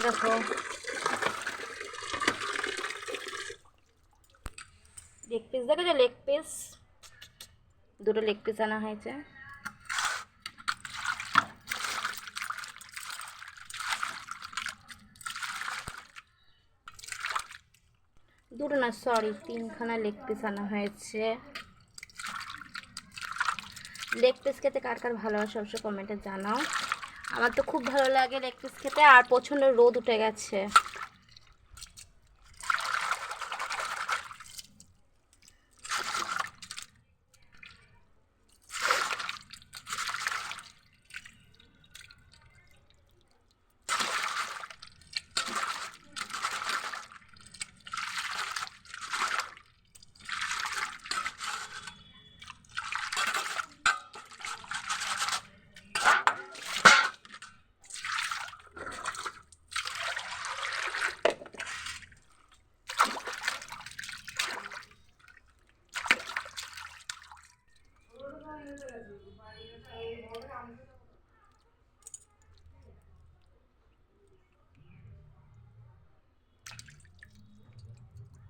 দেখো leg piece, দেখো যে লেগ পিস, দুটো লেগ পিস আনা হয়েছে। দুটো না, সরি, তিনখানা লেগ পিস আনা হয়েছে। লেগ পিস খেতে কার কার ভালোবাসে অবশ্যই কমেন্টে জানাও। আমার তো খুব ভালো লাগে লেগ পিস খেতে, আর প্রচণ্ড রোদ উঠে গেছে।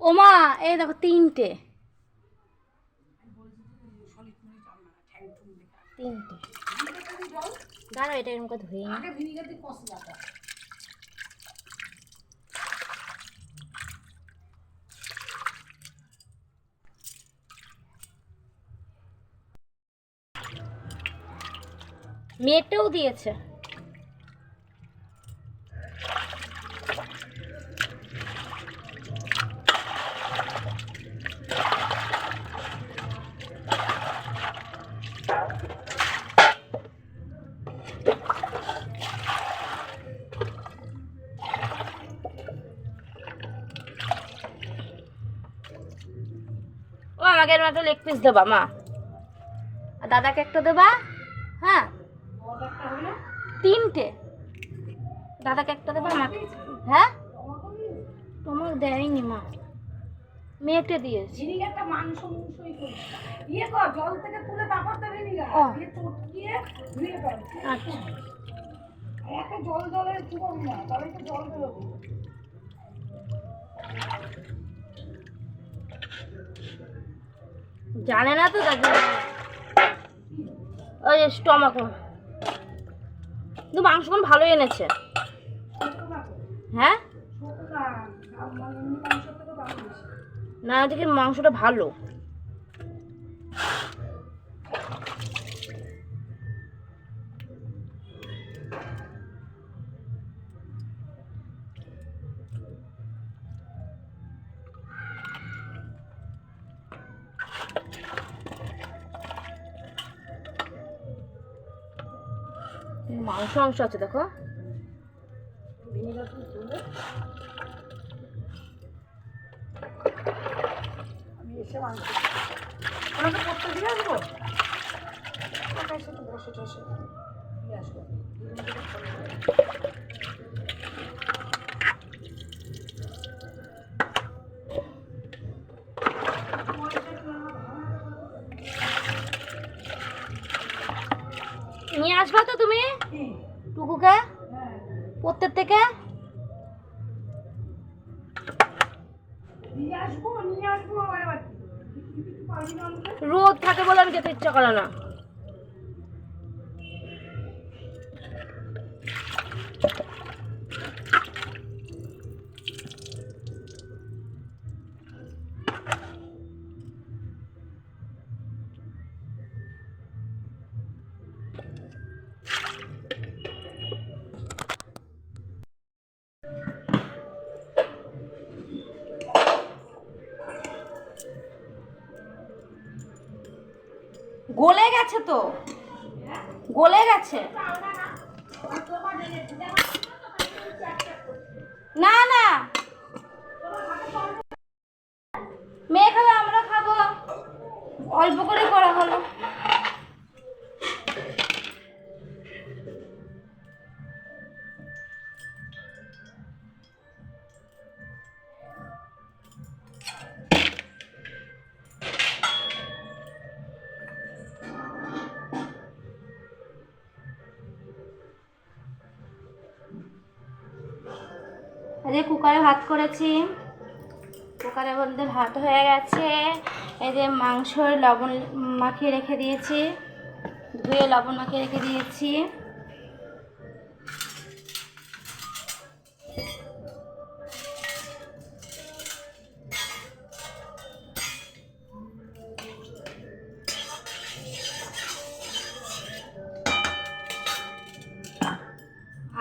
ওমা, এই দেখো তিনটে, দাঁড়াও এটা এরকম করে ধুয়ে মেয়েটাও দিয়েছে। ও আমাকে এরকম একটা লেগ পিস দেবা মা, আর দাদাকে একটা দেবা। হ্যাঁ, তিনটে, দাদাকে একটা দেবা, আমাকে। হ্যাঁ, তোমার দেয়নি মা, মেয়েকে দিয়েছি। মাংস ইয়ে কর, জল থেকে তুলে তারপর তো ভিনিগার দিয়ে চটকিয়ে ধুয়ে ফেল। আচ্ছা, এত জল জলে করবি না, তাহলে তো জল বেরোবে। জানে না তো দাদা, ওই স্টমাক, কিন্তু মাংসগুলো ভালোই এনেছে। হ্যাঁ, না ওদিকে মাংসটা ভালো। মাংস অংশ আছে দেখো। আমি এসে মাংস ওনাকে করতে দিয়ে আসবো, বসে টসে দিয়ে আসবো। নিয়ে আসবা তো তুমি টুকুকে প্রত্যেক থেকে? রোদ থাকে বলে আমি যেতে ইচ্ছা করে না। গলে গেছে তো, গলে গেছে। না না, মেয়ে খাবে, আমরা খাবো, অল্প করে করা হলো। এই যে কুকারে ভাত করেছি, কুকারের মধ্যে ভাত হয়ে গেছে। এই যে মাংসর লবণ মাখিয়ে রেখে দিয়েছি, ধুয়ে লবণ মাখিয়ে রেখে দিয়েছি।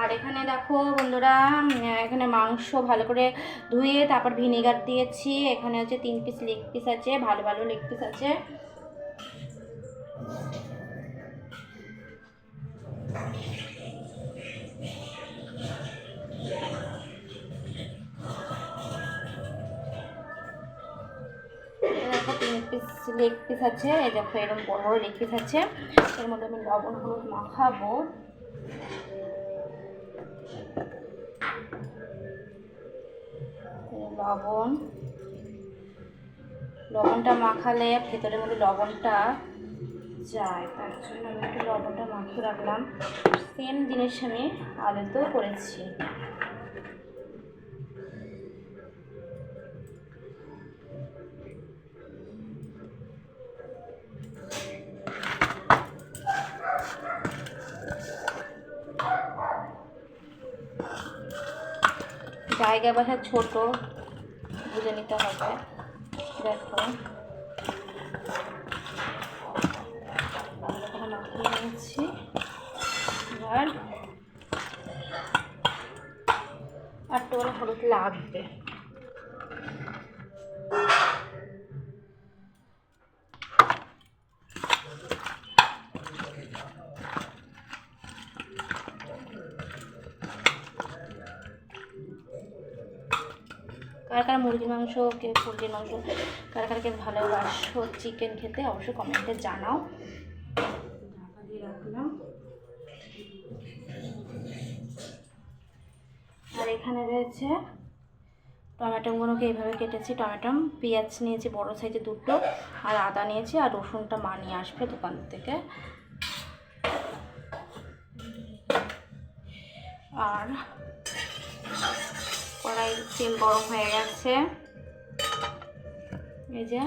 আর এখানে দেখো বন্ধুরা, এখানে মাংস ভালো করে ধুয়ে তারপর ভিনেগার দিয়েছি। এখানে হচ্ছে 3 পিস লেগ পিস আছে, ভালো ভালো লেগ পিস আছে। দেখো 3 পিস লেগ পিস আছে, এই দেখো এরকম বড় বড় লেগ পিস আছে। এর মধ্যে আমি লবণ হলুদ মাখাবো। লবণটা মাখালে ভেতরের মধ্যে লবণটা যায়, তার জন্য আমি একটু লবণটা মাখিয়ে রাখলাম। সেম জিনিস আমি আলুতেও করেছি। জায়গা বাসা ছোট, বুঝে নিতে হবে। দেখো মাখিয়ে নিয়েছি। এবার আর তো হলুদ লাগবে। কার কার মুরগির মাংস, কে পোলট্রির মাংস, কার কারকে ভালোবাসো চিকেন খেতে অবশ্যই কমেন্টে জানাও। ঢাকা দিয়ে রাখলাম। আর এখানে রয়েছে টমেটোগুলোকে এইভাবে কেটেছি। টমেটো, পেঁয়াজ নিয়েছি বড় সাইজে 2টো, আর আদা নিয়েছি, আর রসুনটা মা নিয়ে আসবে দোকান থেকে। আর কড়াই তেল গরম হয়ে গেছে। এই যে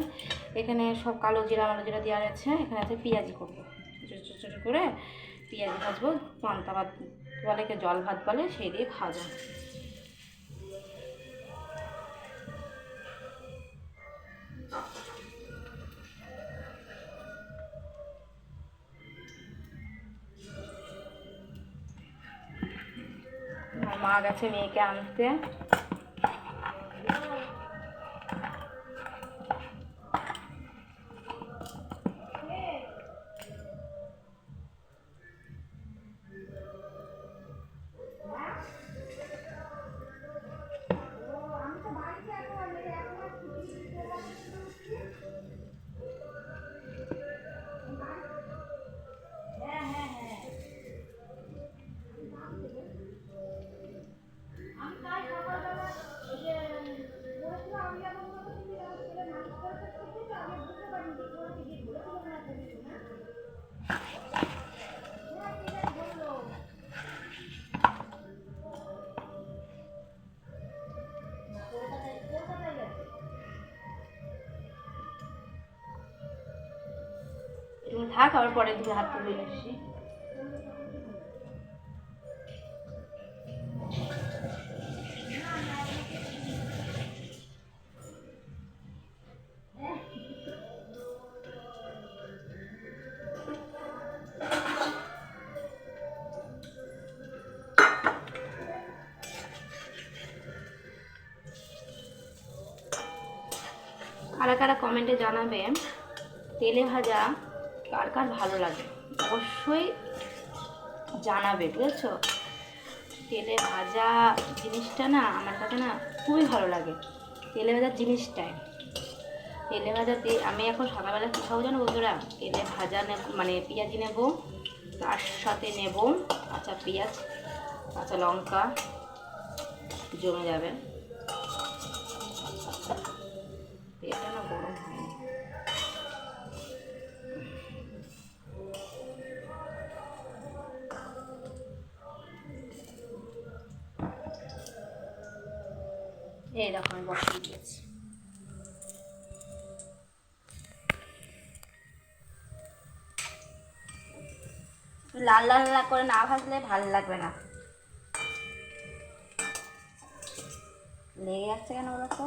এখানে সব কালো জিরা মালো জিরা দেওয়া আছে। এখানে আছে পেঁয়াজি করবো, ছোটো ছোটো করে পেঁয়াজি ভাজবো। পান্তা ভাত বলে, কে জল ভাত বলে, সেই দিয়ে খাওয়া যায়। আর মা গেছে মেয়েকে আনতে। তুমি থাক, আবার পরে দিকে হাত তুলে আসি। কারা কারা কমেন্টে জানাবে তেলে ভাজা কার কার ভালো লাগে, অবশ্যই জানাবে, বুঝেছো? তেলে ভাজা জিনিসটা না আমার কাছে না খুবই ভালো লাগে। তেলে ভাজা জিনিসটাই, তেলে ভাজা দিয়ে আমি এখন সকালবেলা কী খাবো জানো বন্ধুরা? তেলে ভাজা নেব, মানে পেঁয়াজি নেব, তার সাথে নেব কাঁচা পেঁয়াজ, কাঁচা লঙ্কা, জমে যাবে। এটা না গরম হয়নি। এইরকম বসিয়ে দিয়েছি। লাল লাল লাল করে না ভাজলে ভালো লাগবে না। লেগে যাচ্ছে কেন বলো তো?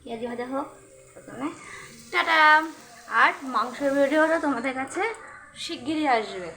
পেঁয়াজি ভাজা হোক প্রথমে। টাটা। আর মাংসের ভিডিওটা তোমাদের কাছে শিগগিরই আসবে।